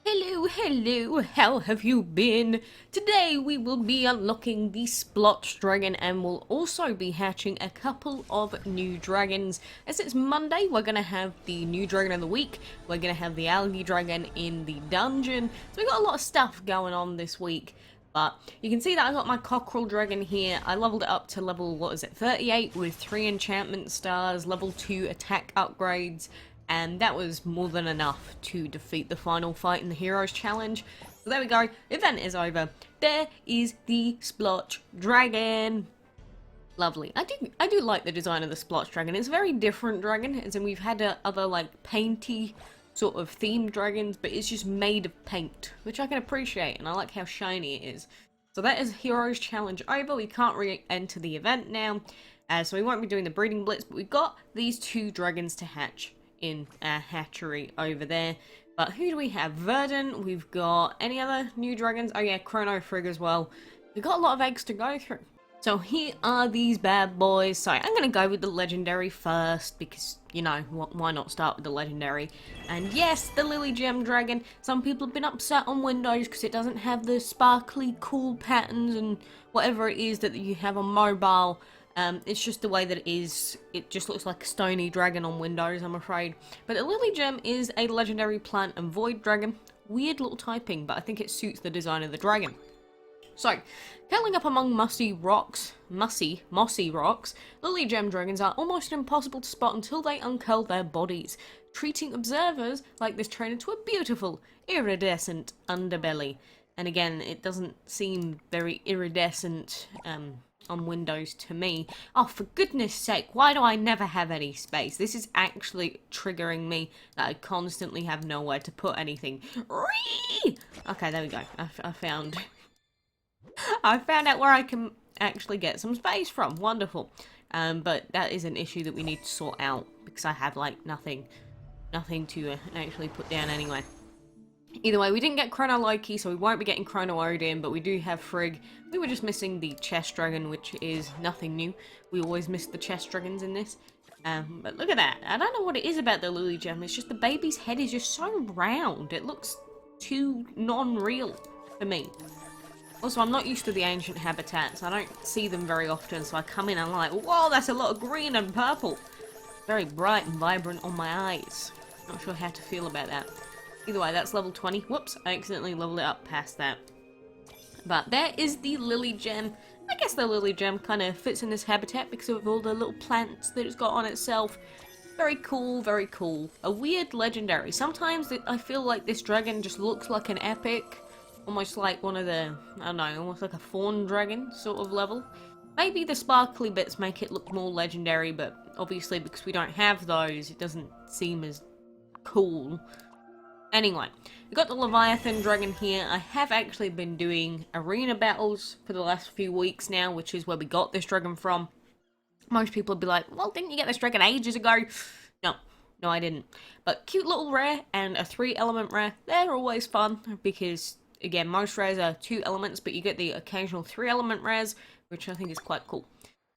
Hello, how have you been? Today we will be unlocking the SPLOTCH Dragon and we'll also be hatching a couple of new dragons. As it's Monday, we're going to have the new dragon of the week, we're going to have the Algae Dragon in the dungeon, so we've got a lot of stuff going on this week. But you can see that I got my Cockerel Dragon here. I leveled it up to level, 38 with 3 enchantment stars, level 2 attack upgrades, and that was more than enough to defeat the final fight in the Heroes Challenge. So there we go, event is over. There is the SPLOTCH Dragon. Lovely. I do like the design of the SPLOTCH Dragon. It's a very different dragon, as in we've had other like painty sort of themed dragons, but it's just made of paint, which I can appreciate, and I like how shiny it is. So that is Heroes Challenge over. We can't re-enter the event now, so we won't be doing the breeding blitz, but we've got these 2 dragons to hatch in our hatchery over there. But who do we have? Verdant, we've got any other new dragons? Oh yeah, Chrono Frig as well. We've got a lot of eggs to go through. So here are these bad boys. So I'm going to go with the legendary first because, you know, why not start with the legendary? And yes, the Lily Gem Dragon. Some people have been upset on Windows because it doesn't have the sparkly cool patterns and whatever it is that you have on mobile. It's just the way that it is. It just looks like a stony dragon on Windows, I'm afraid. But the Lily Gem is a legendary plant and void dragon. Weird little typing, but I think it suits the design of the dragon. So, curling up among mossy rocks, Lily Gem dragons are almost impossible to spot until they uncurl their bodies, treating observers like this trainer to a beautiful, iridescent underbelly. And again, it doesn't seem very iridescent, on Windows to me. Oh, for goodness sake, why do I never have any space? This is actually triggering me that I constantly have nowhere to put anything. Okay, there we go. I found out where I can actually get some space from. Wonderful. But that is an issue that we need to sort out because I have like nothing to actually put down anyway. Either way, we didn't get Chrono Loki, so we won't be getting Chrono Odin, but we do have Frigg. We were just missing the chest dragon, which is nothing new. We always miss the chest dragons in this. But look at that. I don't know what it is about the Lily Gem. It's just the baby's head is just so round. It looks too non-real for me. Also, I'm not used to the ancient habitats. I don't see them very often, so I come in and I'm like, whoa, that's a lot of green and purple. Very bright and vibrant on my eyes. Not sure how to feel about that. Either way, that's level 20. Whoops, I accidentally leveled it up past that. But there is the Lily Gem. I guess the Lily Gem kind of fits in this habitat because of all the little plants that it's got on itself. Very cool, very cool. A weird legendary. Sometimes I feel like this dragon just looks like an epic. Almost like one of the, I don't know, almost like a fawn dragon sort of level. Maybe the sparkly bits make it look more legendary, but obviously because we don't have those, it doesn't seem as cool. Anyway, we've got the Leviathan Dragon here. I have actually been doing arena battles for the last few weeks now, which is where we got this dragon from. Most people would be like, well, didn't you get this dragon ages ago? No, I didn't. But cute little rare and a 3-element rare, they're always fun because, again, most rares are 2 elements, but you get the occasional 3-element rares, which I think is quite cool.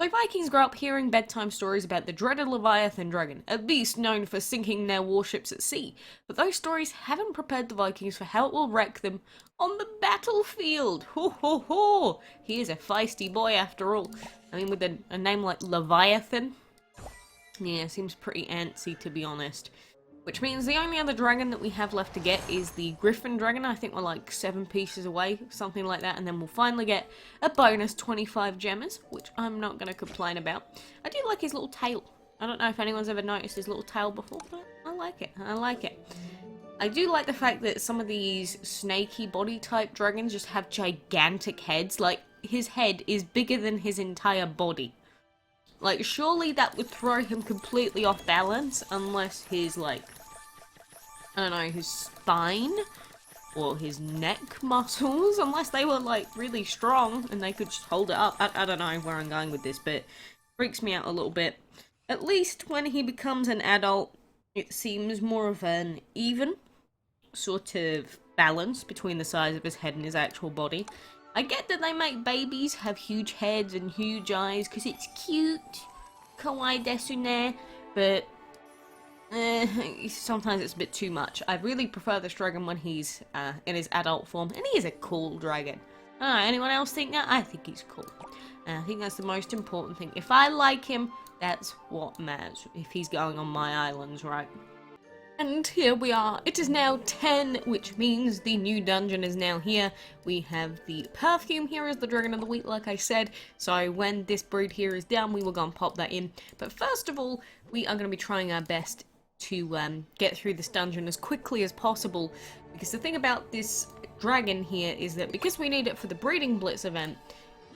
So Vikings grow up hearing bedtime stories about the dreaded Leviathan Dragon, a beast known for sinking their warships at sea. But those stories haven't prepared the Vikings for how it will wreck them on the battlefield. Ho ho ho! He is a feisty boy after all. I mean, with a name like Leviathan, yeah, seems pretty antsy to be honest. Which means the only other dragon that we have left to get is the Griffon Dragon. I think we're like 7 pieces away, something like that. And then we'll finally get a bonus 25 gemmers, which I'm not going to complain about. I do like his little tail. I don't know if anyone's ever noticed his little tail before, but I like it. I like it. I do like the fact that some of these snaky body type dragons just have gigantic heads. Like, his head is bigger than his entire body. Like, surely that would throw him completely off balance unless his, like, I don't know, his spine or his neck muscles, unless they were, like, really strong and they could just hold it up. I don't know where I'm going with this, but it freaks me out a little bit. At least when he becomes an adult, it seems more of an even sort of balance between the size of his head and his actual body. I get that they make babies have huge heads and huge eyes because it's cute, kawaii desu ne, but sometimes it's a bit too much. I really prefer this dragon when he's in his adult form, and he is a cool dragon. Anyone else think that? I think he's cool. And I think that's the most important thing. If I like him, that's what matters. If he's going on my islands, right? And here we are. It is now 10, which means the new dungeon is now here. We have the Perfume here as the Dragon of the Week, like I said. So when this breed here is down, we will go and pop that in. But first of all, we are going to be trying our best to get through this dungeon as quickly as possible. Because the thing about this dragon here is that because we need it for the breeding blitz event,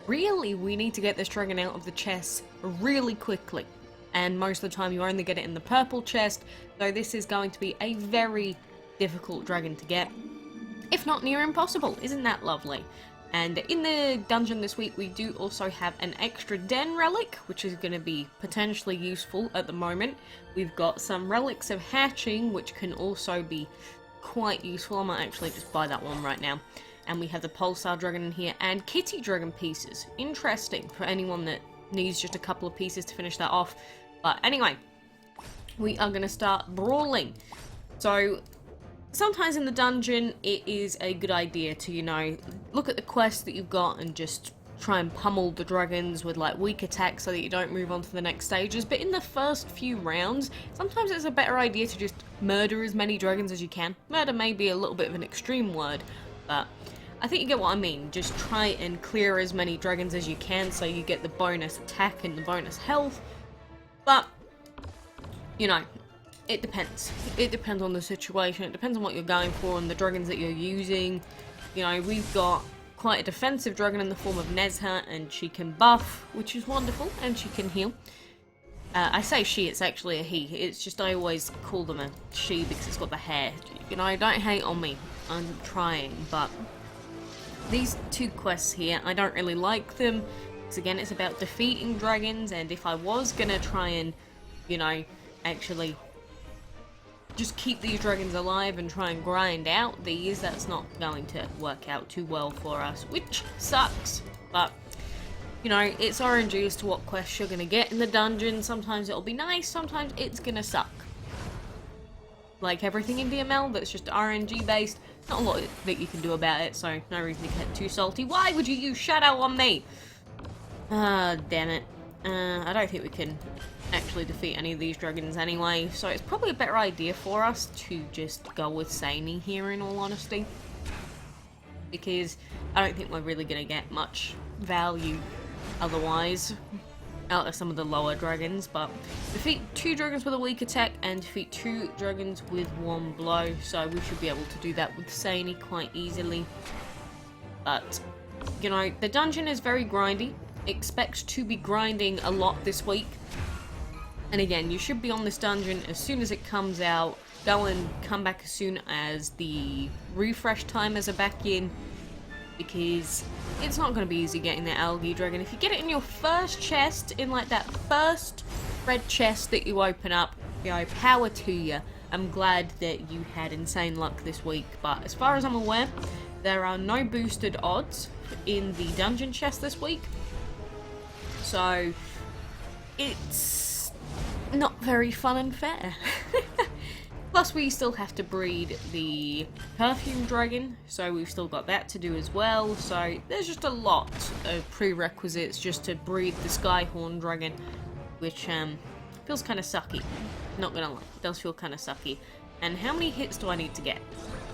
really we need to get this dragon out of the chest really quickly. And most of the time you only get it in the purple chest, so this is going to be a very difficult dragon to get, if not near impossible. Isn't that lovely? And in the dungeon this week we do also have an extra den relic, which is going to be potentially useful at the moment. We've got some relics of hatching, which can also be quite useful. I might actually just buy that one right now. And we have the Pulsar Dragon in here, and Kitty Dragon pieces. Interesting for anyone that needs just a couple of pieces to finish that off. But anyway, we are going to start brawling. So sometimes in the dungeon it is a good idea to, you know, look at the quests that you've got and just try and pummel the dragons with like weak attacks so that you don't move on to the next stages. But in the first few rounds, sometimes it's a better idea to just murder as many dragons as you can. Murder may be a little bit of an extreme word, but I think you get what I mean. Just try and clear as many dragons as you can so you get the bonus attack and the bonus health. But, you know, it depends. It depends on the situation. It depends on what you're going for and the dragons that you're using. You know, we've got quite a defensive dragon in the form of Nezha, and she can buff, which is wonderful, and she can heal. I say she, it's actually a he. It's just I always call them a she because it's got the hair. You know, don't hate on me. I'm trying, but these two quests here, I don't really like them. Because again, it's about defeating dragons, and if I was gonna try and, you know, actually just keep these dragons alive and try and grind out these, that's not going to work out too well for us, which sucks. But, you know, it's RNG as to what quests you're gonna get in the dungeon. Sometimes it'll be nice, sometimes it's gonna suck. Like everything in DML that's just RNG based, not a lot that you can do about it, so no reason to get too salty. Why would you use Shadow on me? Damn it. I don't think we can actually defeat any of these dragons anyway, so it's probably a better idea for us to just go with Saini here, in all honesty. Because I don't think we're really going to get much value otherwise out of some of the lower dragons, but defeat 2 dragons with a weak attack and defeat 2 dragons with 1 blow, so we should be able to do that with Saini quite easily. But, you know, the dungeon is very grindy. Expect to be grinding a lot this week. And again, you should be on this dungeon as soon as it comes out. Go and come back as soon as the refresh timers are back in, because it's not going to be easy getting the Algae Dragon. If you get it in your first chest, in like that first red chest that you open up, you know, power to you. I'm glad that you had insane luck this week, but as far as I'm aware, there are no boosted odds in the dungeon chest this week. So, it's not very fun and fair. Plus, we still have to breed the Perfume Dragon, so we've still got that to do as well. So, there's just a lot of prerequisites just to breed the Skyhorn Dragon, which feels kind of sucky. Not gonna lie, it does feel kind of sucky. And how many hits do I need to get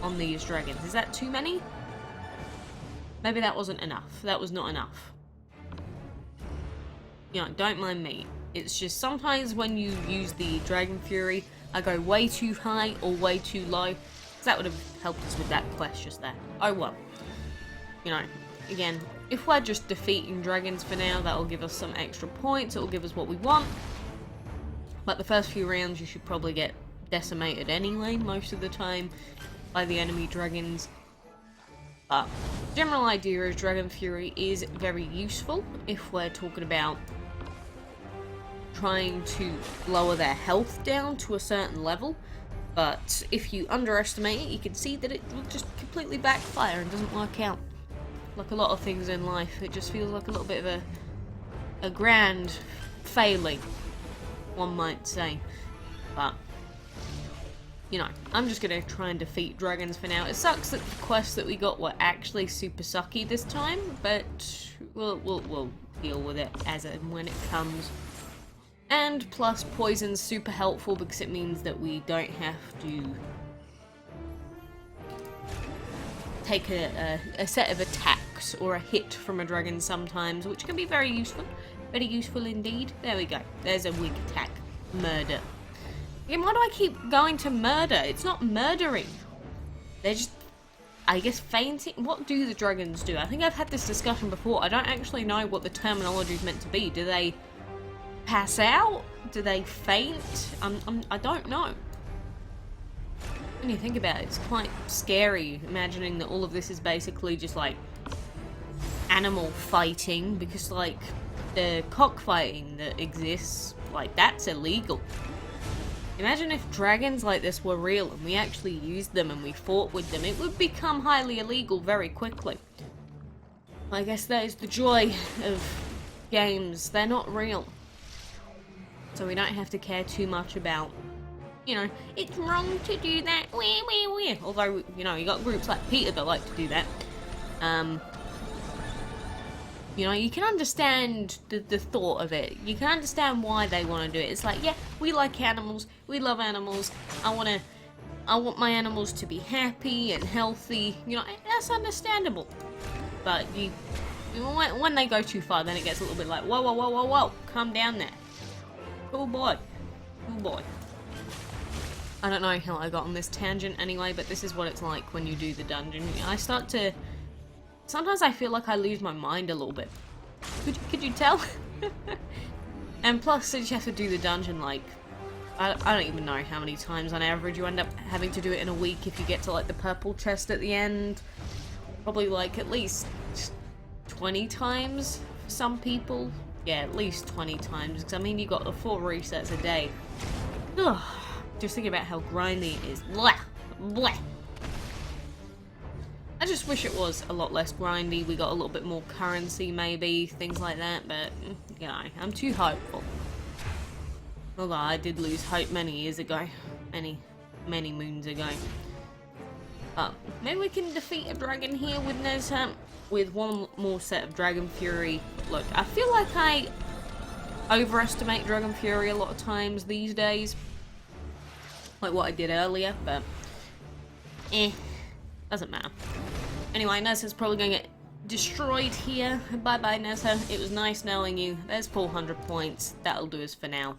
on these dragons? Is that too many? Maybe that wasn't enough. That was not enough. You know, don't mind me. It's just sometimes when you use the Dragon Fury, I go way too high or way too low. So that would have helped us with that quest just there. Oh well. You know, again, if we're just defeating dragons for now, that'll give us some extra points. It'll give us what we want. But the first few rounds, you should probably get decimated anyway, most of the time, by the enemy dragons. But general idea is Dragon Fury is very useful if we're talking about trying to lower their health down to a certain level, but if you underestimate it, you can see that it will just completely backfire and doesn't work out. Like a lot of things in life, it just feels like a little bit of a grand failing, one might say. But you know, I'm just gonna try and defeat dragons for now. It sucks that the quests that we got were actually super sucky this time, but we'll deal with it as and when it comes. And plus, poison's super helpful because it means that we don't have to take a set of attacks or a hit from a dragon sometimes, which can be very useful. Very useful indeed. There we go. There's a weak attack. Murder. Again, why do I keep going to murder? It's not murdering. They're just, I guess, fainting. What do the dragons do? I think I've had this discussion before. I don't actually know what the terminology is meant to be. Do they pass out? Do they faint? I don't know. When you think about it, it's quite scary imagining that all of this is basically just like animal fighting, because like the cockfighting that exists, like that's illegal. Imagine if dragons like this were real and we actually used them and we fought with them. It would become highly illegal very quickly. I guess that is the joy of games. They're not real. So we don't have to care too much about, you know, it's wrong to do that. Wee, wee, wee. Although, you know, you got groups like Peter that like to do that. You know, you can understand the thought of it. You can understand why they want to do it. It's like, yeah, we like animals. We love animals. I want my animals to be happy and healthy. You know, that's understandable. But when they go too far, then it gets a little bit like, whoa, whoa, whoa, whoa, whoa, calm down there. Oh boy. Oh boy. I don't know how I got on this tangent anyway, but this is what it's like when you do the dungeon. I start to... Sometimes I feel like I lose my mind a little bit. Could you tell? And plus, since you have to do the dungeon, like... I don't even know how many times on average you end up having to do it in a week if you get to, like, the purple chest at the end. Probably, like, at least 20 times for some people. Yeah, at least 20 times. Because, I mean, you got the 4 resets a day. Ugh. Just thinking about how grindy it is. Blah! Blah! I just wish it was a lot less grindy. We got a little bit more currency, maybe. Things like that. But, you know, I'm too hopeful. Although I did lose hope many years ago. Many moons ago. But maybe we can defeat a dragon here with Nezha. With one more set of Dragon Fury. Look, I feel like I overestimate Dragon Fury a lot of times these days. Like what I did earlier, but doesn't matter. Anyway, Nezha's probably going to get destroyed here. Bye-bye, Nezha. It was nice knowing you. There's 400 points. That'll do us for now.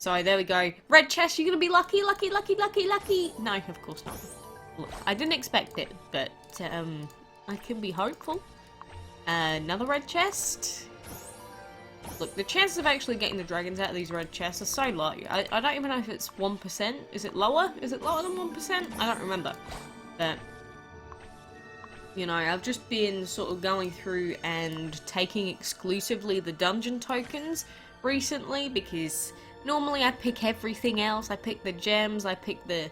So, there we go. Red chest, you're going to be lucky, lucky, lucky, lucky, lucky. No, of course not. Look, I didn't expect it, but I can be hopeful. Another red chest. Look, the chances of actually getting the dragons out of these red chests are so low. I don't even know if it's 1%. Is it lower? Is it lower than 1%? I don't remember. But, you know, I've just been sort of going through and taking exclusively the dungeon tokens recently, because normally I pick everything else. I pick the gems, I pick the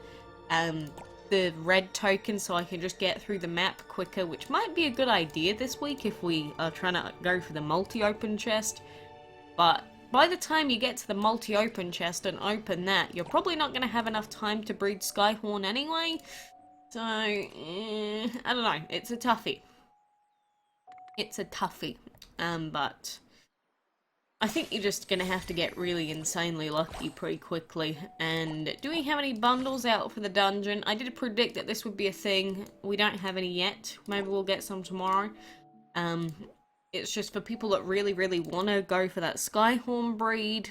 red tokens so I can just get through the map quicker, which might be a good idea this week if we are trying to go for the multi-open chest. But by the time you get to the multi-open chest and open that, you're probably not going to have enough time to breed Skyhorn anyway. So, I don't know. It's a toughie. It's a toughie. But I think you're just going to have to get really insanely lucky pretty quickly. And do we have any bundles out for the dungeon? I did predict that this would be a thing. We don't have any yet. Maybe we'll get some tomorrow. It's just for people that really, really want to go for that Skyhorn breed.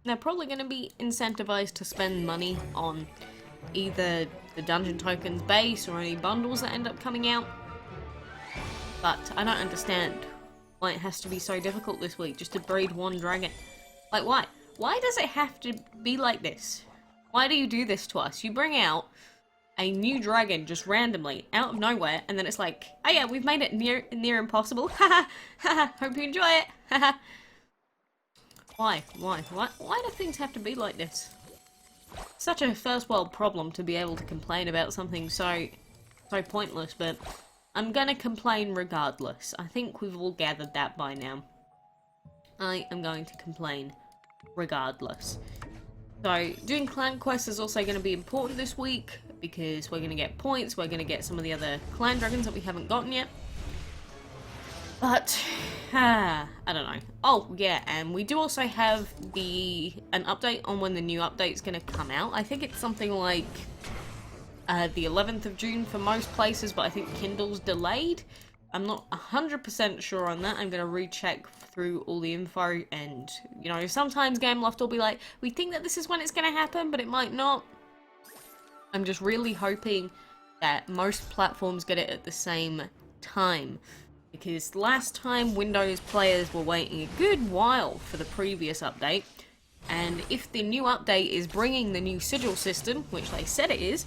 They're probably going to be incentivized to spend money on either the dungeon tokens base or any bundles that end up coming out. But I don't understand why it has to be so difficult this week just to breed one dragon. Like, why? Why does it have to be like this? Why do you do this to us? You bring out a new dragon just randomly out of nowhere, and then it's like, oh yeah, we've made it near impossible. Haha, haha. Hope you enjoy it. Haha. Why do things have to be like this? Such a first world problem to be able to complain about something so pointless, but I'm gonna complain regardless. I think we've all gathered that by now. I am going to complain regardless. So doing clan quests is also going to be important this week because we're going to get points, we're going to get some of the other clan dragons that we haven't gotten yet. But, I don't know. Oh, yeah, and we do also have an update on when the new update's going to come out. I think it's something like the 11th of June for most places, but I think Kindle's delayed. I'm not 100% sure on that. I'm going to recheck through all the info, and, you know, sometimes Gameloft will be like, we think that this is when it's going to happen, but it might not. I'm just really hoping that most platforms get it at the same time. Because last time Windows players were waiting a good while for the previous update, and if the new update is bringing the new sigil system, which they said it is,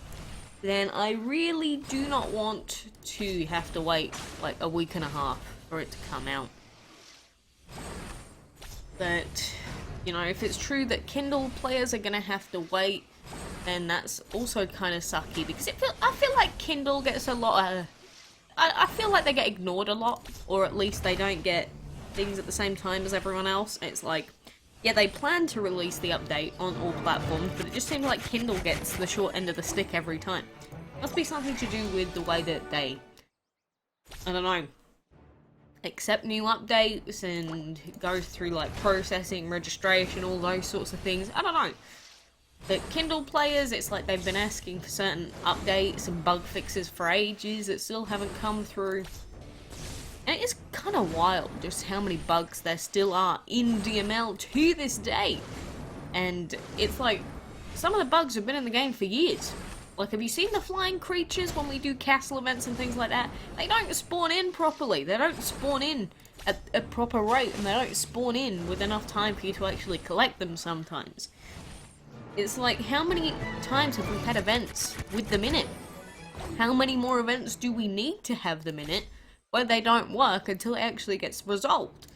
then I really do not want to have to wait like a week and a half for it to come out. But, you know, if it's true that Kindle players are going to have to wait, then that's also kind of sucky, because I feel like Kindle gets a lot of... I feel like they get ignored a lot, or at least they don't get things at the same time as everyone else. It's like, yeah, they plan to release the update on all platforms, but it just seems like Kindle gets the short end of the stick every time. Must be something to do with the way that they, I don't know, accept new updates and go through like processing, registration, all those sorts of things. I don't know. But Kindle players, it's like they've been asking for certain updates and bug fixes for ages that still haven't come through. And it is kind of wild just how many bugs there still are in DML to this day. And it's like, some of the bugs have been in the game for years. Like, have you seen the flying creatures when we do castle events and things like that? They don't spawn in properly. They don't spawn in at a proper rate, and they don't spawn in with enough time for you to actually collect them sometimes. It's like, how many times have we had events with them in it? How many more events do we need to have them in it where they don't work until it actually gets resolved?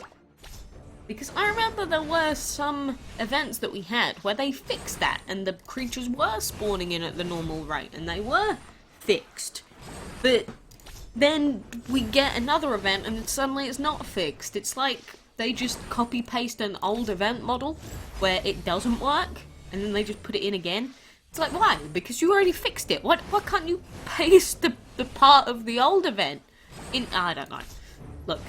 Because I remember there were some events that we had where they fixed that and the creatures were spawning in at the normal rate and they were fixed. But then we get another event and suddenly it's not fixed. It's like they just copy paste an old event model where it doesn't work and then they just put it in again. It's like, why? Because you already fixed it. Why can't you paste the part of the old event in? I don't know. Look,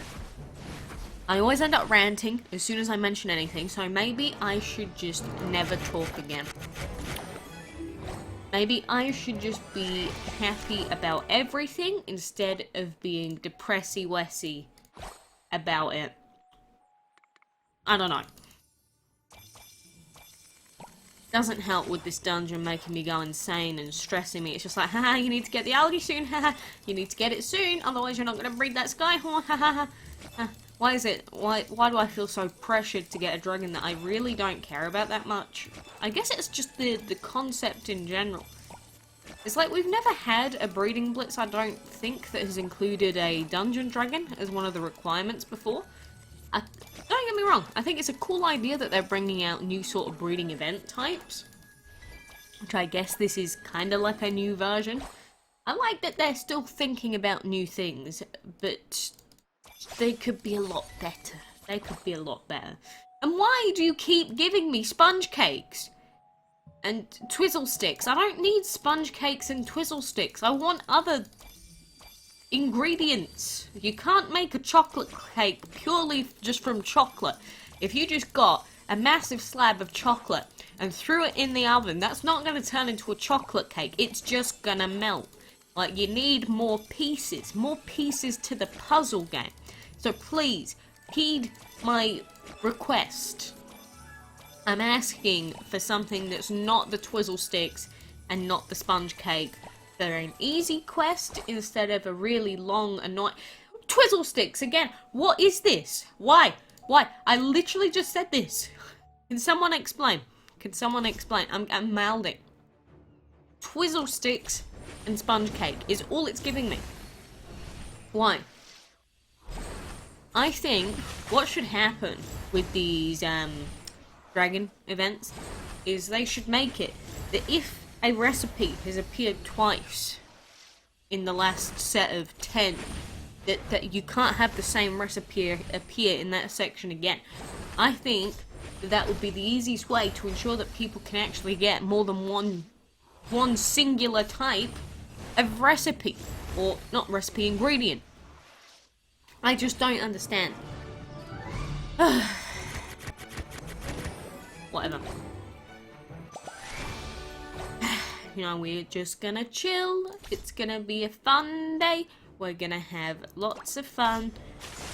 I always end up ranting as soon as I mention anything, so maybe I should just never talk again. Maybe I should just be happy about everything instead of being depressy-wessy about it. I don't know. Doesn't help with this dungeon making me go insane and stressing me. It's just like, haha, you need to get the algae soon, haha. You need to get it soon, otherwise you're not going to breed that Skyhorn, haha. Why is it? Why do I feel so pressured to get a dragon that I really don't care about that much? I guess it's just the concept in general. It's like we've never had a breeding blitz, I don't think, that has included a dungeon dragon as one of the requirements before. Don't get me wrong, I think it's a cool idea that they're bringing out new sort of breeding event types. Which I guess this is kind of like a new version. I like that they're still thinking about new things, but they could be a lot better. They could be a lot better. And why do you keep giving me sponge cakes and twizzle sticks? I don't need sponge cakes and twizzle sticks. I want other ingredients. You can't make a chocolate cake purely just from chocolate. If you just got a massive slab of chocolate and threw it in the oven, that's not going to turn into a chocolate cake. It's just going to melt. Like, you need more pieces to the puzzle game. So please, heed my request. I'm asking for something that's not the twizzle sticks and not the sponge cake. They're an easy quest instead of a really long, annoying... Twizzle sticks, again! What is this? Why? Why? I literally just said this. Can someone explain? Can someone explain? I'm mouthing. Twizzle sticks and sponge cake is all it's giving me. Why? I think what should happen with these dragon events is they should make it that if a recipe has appeared twice in the last set of 10, that you can't have the same recipe appear in that section again. I think that would be the easiest way to ensure that people can actually get more than one singular type of recipe, or not recipe, ingredient. I just don't understand. Whatever. You know, we're just gonna chill. It's gonna be a fun day. We're gonna have lots of fun.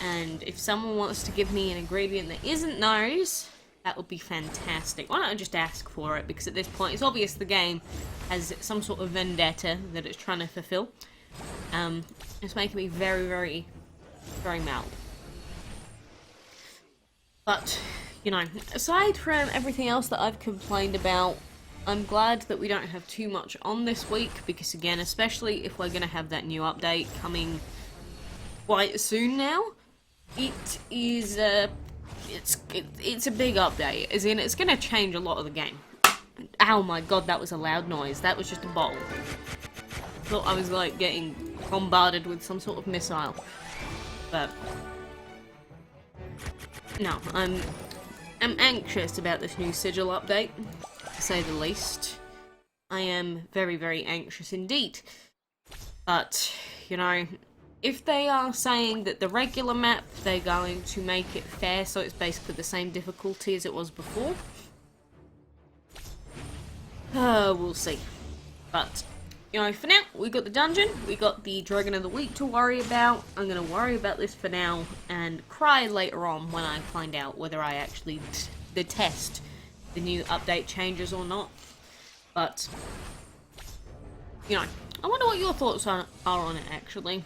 And if someone wants to give me an ingredient that isn't those, that would be fantastic. Why don't I just ask for it? Because at this point, it's obvious the game has some sort of vendetta that it's trying to fulfill. It's making me very, very, very mad. But, you know, aside from everything else that I've complained about, I'm glad that we don't have too much on this week, because again, especially if we're going to have that new update coming quite soon now, it is it's a big update, as in it's going to change a lot of the game. Oh my god, that was a loud noise. That was just a bolt. Thought I was like getting bombarded with some sort of missile. But no, I'm anxious about this new sigil update, to say the least. I am very, very anxious indeed. But, you know, if they are saying that the regular map, they're going to make it fair, so it's basically the same difficulty as it was before. We'll see. But, you know, for now, we got the dungeon, we got the Dragon of the Week to worry about. I'm going to worry about this for now, and cry later on when I find out whether I actually detest the new update changes or not. But, you know, I wonder what your thoughts are on it, actually.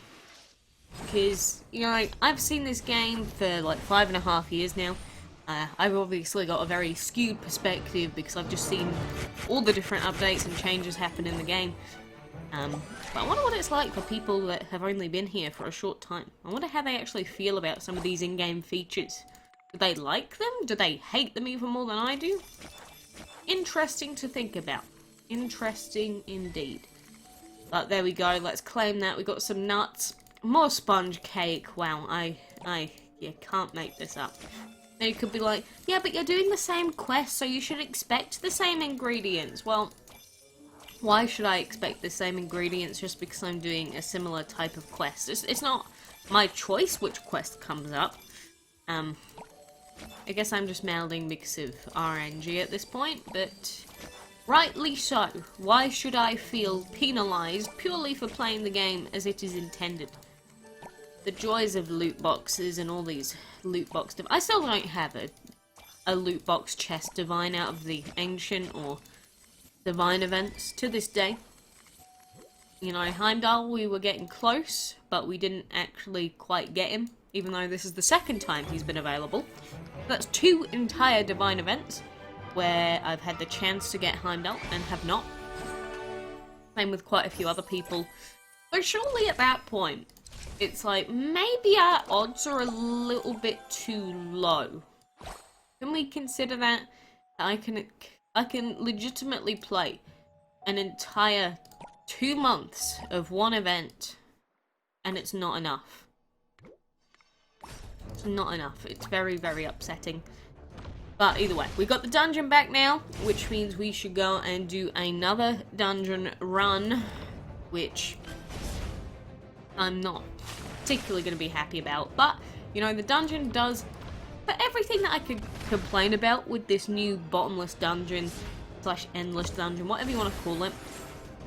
Because, you know, I've seen this game for like 5.5 years now. I've obviously got a very skewed perspective because I've just seen all the different updates and changes happen in the game. But I wonder what it's like for people that have only been here for a short time. I wonder how they actually feel about some of these in-game features. Do they like them? Do they hate them even more than I do? Interesting to think about. Interesting indeed. But there we go, let's claim that. We got some nuts. More sponge cake. Wow, you can't make this up. Now you could be like, yeah, but you're doing the same quest, so you should expect the same ingredients. Well, why should I expect the same ingredients just because I'm doing a similar type of quest? It's not my choice which quest comes up. I guess I'm just mouthing because of RNG at this point, but rightly so. Why should I feel penalised purely for playing the game as it is intended? The joys of loot boxes and all these loot box... I still don't have a loot box chest divine out of the ancient or divine events to this day. You know, Heimdall, we were getting close, but we didn't actually quite get him, even though this is the second time he's been available. That's 2 entire divine events where I've had the chance to get Heimdall and have not. Same with quite a few other people. But surely at that point, it's like, maybe our odds are a little bit too low. Can we consider that? I can legitimately play an entire 2 months of one event, and it's not enough. It's not enough. It's very, very upsetting. But either way, we got the dungeon back now, which means we should go and do another dungeon run, which I'm not particularly going to be happy about. But, you know, the dungeon does for everything that I could complain about with this new bottomless dungeon / endless dungeon, whatever you want to call it.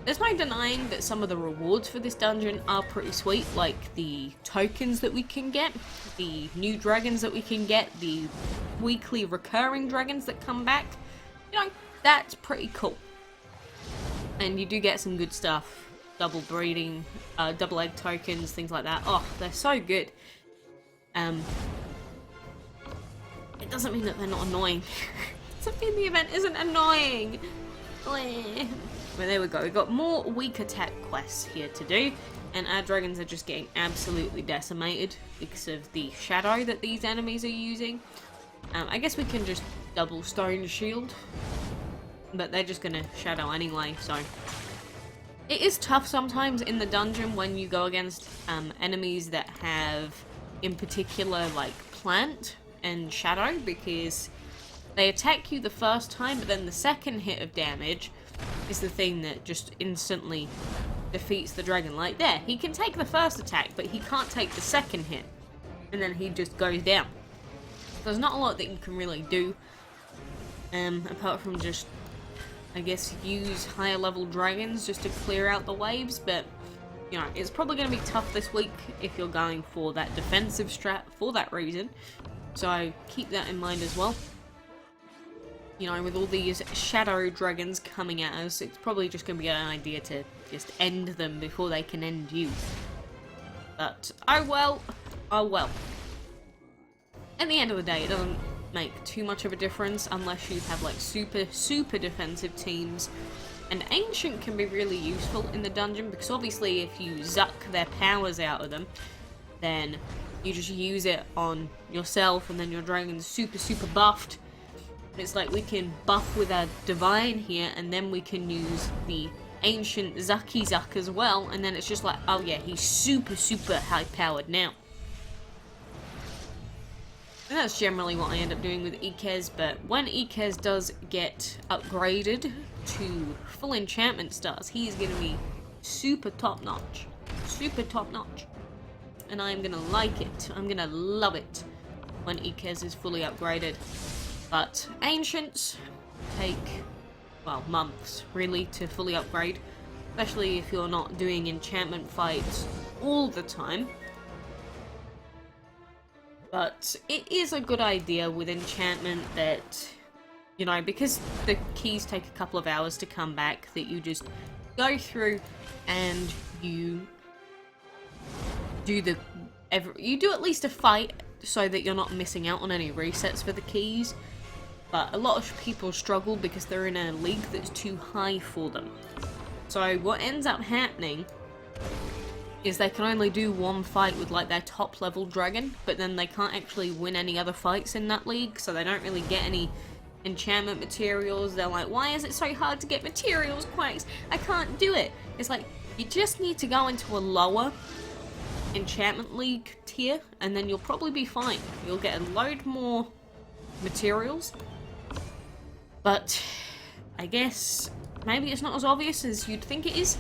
There's no denying that some of the rewards for this dungeon are pretty sweet, like the tokens that we can get, the new dragons that we can get, the weekly recurring dragons that come back. You know, that's pretty cool. And you do get some good stuff. Double breeding, double egg tokens, things like that. Oh, they're so good. It doesn't mean that they're not annoying. It doesn't mean the event isn't annoying. Well, there we go. We've got more weak attack quests here to do, and our dragons are just getting absolutely decimated because of the shadow that these enemies are using. I guess we can just double stone shield, but they're just gonna shadow anyway, so... It is tough sometimes in the dungeon when you go against enemies that have, in particular, like, plant and shadow, because they attack you the first time, but then the second hit of damage is the thing that just instantly defeats the dragon. Like there, he can take the first attack, but he can't take the second hit. And then he just goes down. There's not a lot that you can really do. Apart from just, I guess, use higher level dragons just to clear out the waves, but you know, it's probably going to be tough this week if you're going for that defensive strat for that reason. So keep that in mind as well. You know, with all these shadow dragons coming at us, it's probably just going to be an idea to just end them before they can end you. But, oh well. At the end of the day, it doesn't make too much of a difference unless you have like super defensive teams. And Ancient can be really useful in the dungeon, because obviously if you zuck their powers out of them, then you just use it on yourself, and then your dragon's super buffed. It's like we can buff with our Divine here, and then we can use the Ancient Zuck as well, and then it's just like, oh yeah, he's super high powered now. And that's generally what I end up doing with Ikez, but when Ikez does get upgraded to full enchantment stars, he's going to be super top notch. And I'm going to like it. I'm going to love it when Ikez is fully upgraded. But Ancients take, well, months really to fully upgrade, especially if you're not doing enchantment fights all the time. But it is a good idea with enchantment that, you know, because the keys take a couple of hours to come back, that you just go through and you do at least a fight so that you're not missing out on any resets for the keys. But a lot of people struggle because they're in a league that's too high for them. So what ends up happening is they can only do one fight with like their top level dragon, but then they can't actually win any other fights in that league, so they don't really get any enchantment materials. They're like, why is it so hard to get materials, Quacks? I can't do it. It's like, you just need to go into a lower enchantment league tier, and then you'll probably be fine. You'll get a load more materials, but I guess maybe it's not as obvious as you'd think it is.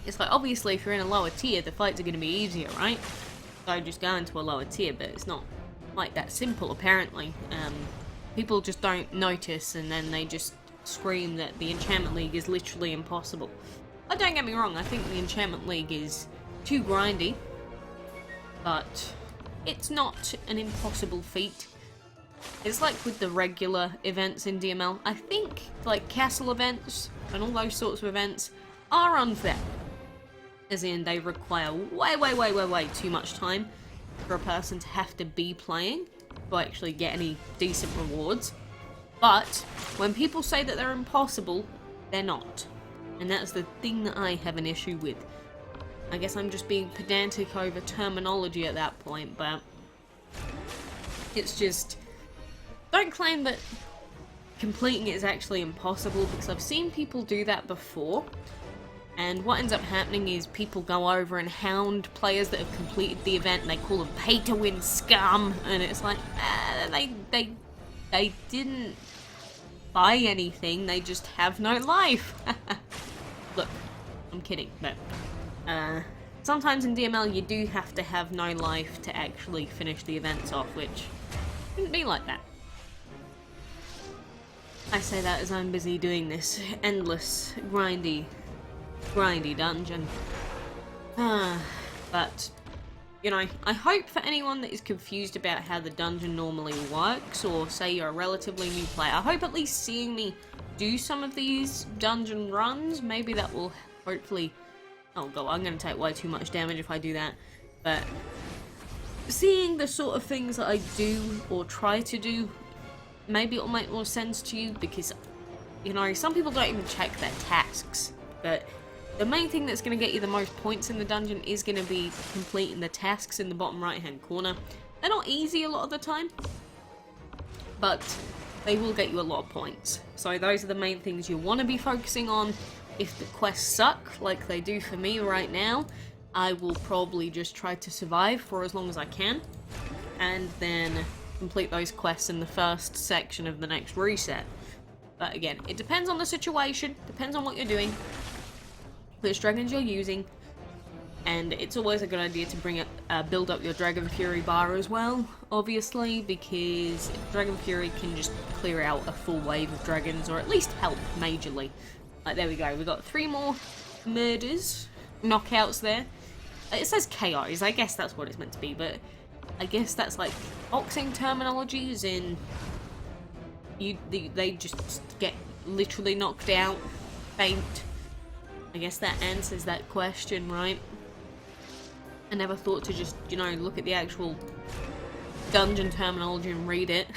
It's like, obviously, if you're in a lower tier, the fights are going to be easier, right? So just go into a lower tier, but it's not like that simple, apparently. People just don't notice, and then they just scream that the Enchantment League is literally impossible. But don't get me wrong, I think the Enchantment League is too grindy, but it's not an impossible feat. It's like with the regular events in DML. I think, like, castle events and all those sorts of events are unfair. As in, they require way too much time for a person to have to be playing to actually get any decent rewards. But when people say that they're impossible, they're not. And that's the thing that I have an issue with. I guess I'm just being pedantic over terminology at that point, but it's just, don't claim that completing it is actually impossible, because I've seen people do that before. And what ends up happening is people go over and hound players that have completed the event, and they call them pay-to-win scum. And it's like, they didn't buy anything, they just have no life. Look, I'm kidding, but sometimes in DML you do have to have no life to actually finish the events off, which shouldn't be like that. I say that as I'm busy doing this endless, grindy dungeon. But, you know, I hope for anyone that is confused about how the dungeon normally works, or say you're a relatively new player, I hope at least seeing me do some of these dungeon runs, maybe that will hopefully... Oh god, I'm going to take way too much damage if I do that. But seeing the sort of things that I do, or try to do, maybe it'll make more sense to you, because, you know, some people don't even check their tasks, but the main thing that's going to get you the most points in the dungeon is going to be completing the tasks in the bottom right hand corner. They're not easy a lot of the time, but they will get you a lot of points. So those are the main things you want to be focusing on. If the quests suck, like they do for me right now, I will probably just try to survive for as long as I can, and then complete those quests in the first section of the next reset. But again, it depends on the situation, depends on what you're doing, which dragons you're using, and it's always a good idea to build up your Dragon Fury bar as well, obviously, because Dragon Fury can just clear out a full wave of dragons, or at least help majorly. Like, there we go, we got 3 more murders, knockouts there. It says KOs, I guess that's what it's meant to be, but I guess that's like boxing terminology, as in they just get literally knocked out, faint. I guess that answers that question, right? I never thought to just, you know, look at the actual dungeon terminology and read it.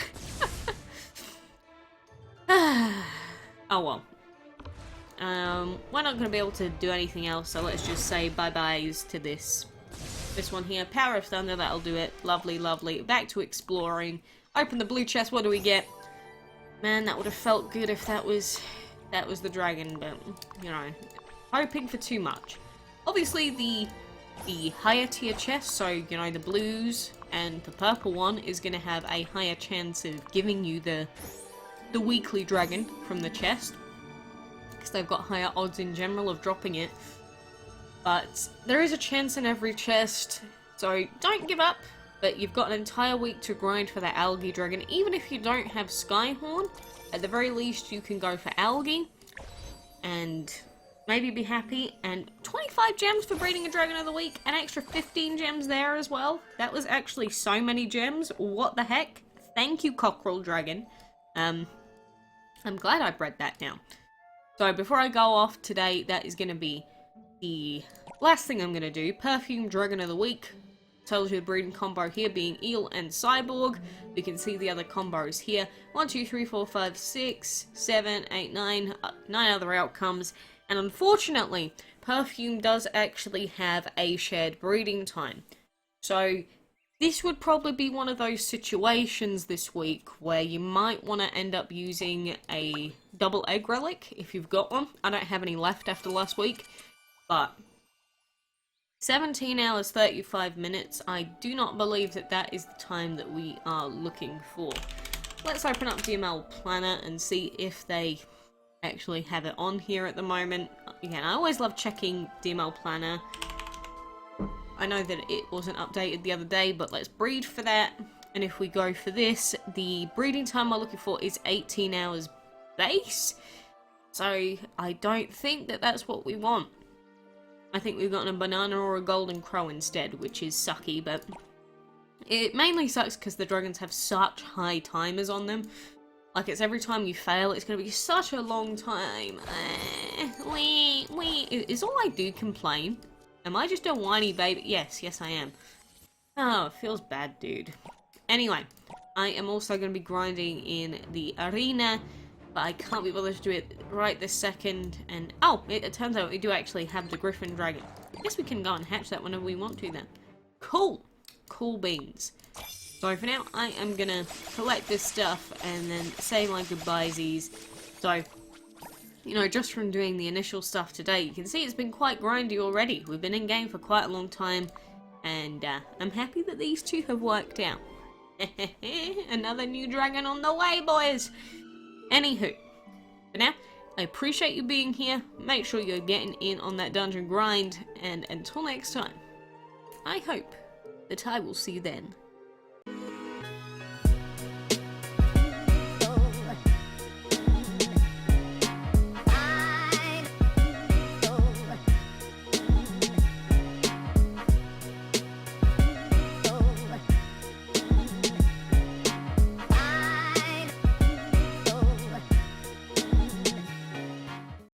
Oh well. We're not going to be able to do anything else, so let's just say bye-byes to this one here. Power of Thunder, that'll do it. Lovely, lovely. Back to exploring. Open the blue chest, what do we get? Man, that would have felt good if that was the dragon, but, you know, hoping for too much. Obviously, the higher tier chest, so, you know, the blues and the purple one is going to have a higher chance of giving you the weekly dragon from the chest, because they've got higher odds in general of dropping it. But there is a chance in every chest, so don't give up. But you've got an entire week to grind for that Algae Dragon. Even if you don't have Skyhorn, at the very least you can go for Algae and maybe be happy. And 25 gems for breeding a Dragon of the Week, an extra 15 gems there as well. That was actually so many gems. What the heck? Thank you, Cockerel Dragon. I'm glad I bred that now. So before I go off today, that is going to be the last thing I'm going to do. Perfume Dragon of the Week. Tells you the breeding combo here being Eel and Cyborg. We can see the other combos here. 1, 2, 3, 4, 5, 6, 7, 8, 9. 9 other outcomes. And unfortunately, Perfume does actually have a shared breeding time. So this would probably be one of those situations this week where you might want to end up using a double egg relic if you've got one. I don't have any left after last week, but 17 hours 35 minutes, I do not believe that that is the time that we are looking for. Let's open up DML Planner and see if they actually have it on here at the moment. Again, I always love checking DML Planner. I know that it wasn't updated the other day, but let's breed for that. And if we go for this, the breeding time we're looking for is 18 hours base. So I don't think that that's what we want. I think we've gotten a banana or a golden crow instead, which is sucky, but it mainly sucks because the dragons have such high timers on them. Like, it's every time you fail, it's going to be such a long time. Is all I do complain? Am I just a whiny baby? Yes, I am. Oh, it feels bad, dude. Anyway, I am also going to be grinding in the arena, but I can't be bothered to do it right this second. And oh, it turns out we do actually have the Griffon Dragon. I guess we can go and hatch that whenever we want to then. Cool. Cool beans. So for now, I am going to collect this stuff and then say my goodbyesies. So, you know, just from doing the initial stuff today, you can see it's been quite grindy already. We've been in game for quite a long time, and I'm happy that these two have worked out. Another new dragon on the way, boys! Anywho, for now, I appreciate you being here. Make sure you're getting in on that dungeon grind, and until next time, I hope that I will see you then.